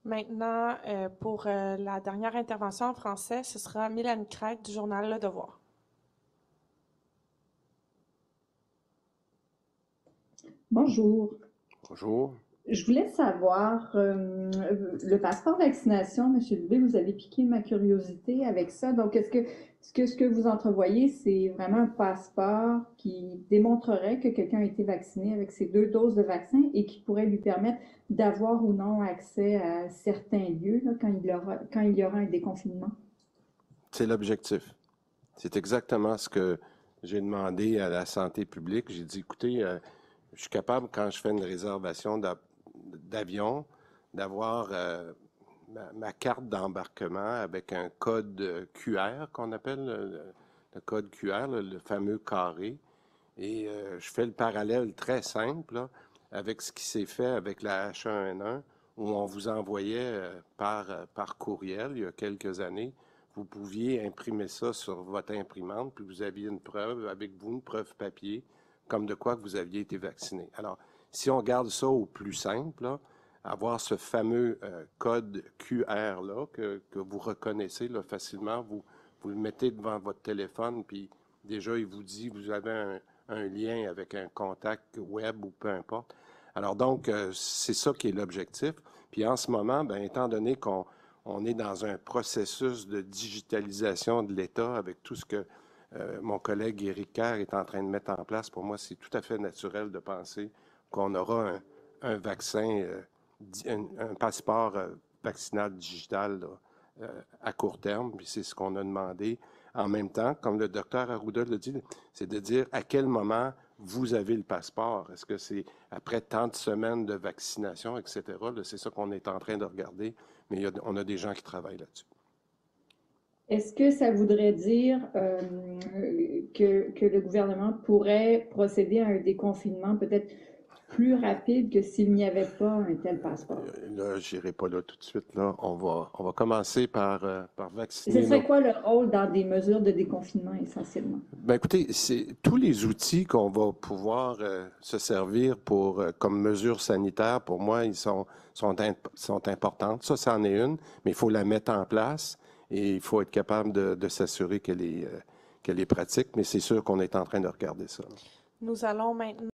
Maintenant, pour la dernière intervention en français, ce sera Mélanie Craig du journal Le Devoir. Bonjour. Bonjour. Je voulais savoir, le passeport vaccination, M. Dubé, vous avez piqué ma curiosité avec ça. Donc, ce que vous entrevoyez, c'est vraiment un passeport qui démontrerait que quelqu'un a été vacciné avec ses 2 doses de vaccin et qui pourrait lui permettre d'avoir ou non accès à certains lieux là, quand il y aura un déconfinement? C'est l'objectif. C'est exactement ce que j'ai demandé à la santé publique. J'ai dit, écoutez, je suis capable, quand je fais une réservation d'avion, d'avoir ma carte d'embarquement avec un code QR qu'on appelle le code QR, le fameux carré. Et je fais le parallèle très simple là, avec ce qui s'est fait avec la H1N1, où on vous envoyait par courriel il y a quelques années. Vous pouviez imprimer ça sur votre imprimante, puis vous aviez une preuve avec vous, une preuve papier, comme de quoi que vous aviez été vacciné. Alors, si on garde ça au plus simple, là, avoir ce fameux code QR-là que vous reconnaissez là, facilement, vous le mettez devant votre téléphone, puis déjà, il vous dit, vous avez un lien avec un contact web ou peu importe. Alors donc, c'est ça qui est l'objectif. Puis en ce moment, bien, étant donné qu'on est dans un processus de digitalisation de l'État avec tout ce que mon collègue Éric Kerr est en train de mettre en place, pour moi, c'est tout à fait naturel de penser qu'on aura un vaccin, un passeport vaccinal digital là, à court terme, puis c'est ce qu'on a demandé. En même temps, comme le docteur Arruda l'a dit, c'est de dire à quel moment vous avez le passeport. Est-ce que c'est après tant de semaines de vaccination, etc.? C'est ça qu'on est en train de regarder, mais on a des gens qui travaillent là-dessus. Est-ce que ça voudrait dire que le gouvernement pourrait procéder à un déconfinement peut-être plus rapide que s'il n'y avait pas un tel passeport? Là, je n'irai pas là tout de suite. Là. On va commencer par Ce vacciner serait nos... quoi le rôle dans des mesures de déconfinement essentiellement? Ben écoutez, c'est tous les outils qu'on va pouvoir se servir pour comme mesures sanitaires. Pour moi, ils sont importantes. Ça, c'en est une, mais il faut la mettre en place et il faut être capable de s'assurer qu'elle est pratique. Mais c'est sûr qu'on est en train de regarder ça. Nous allons maintenant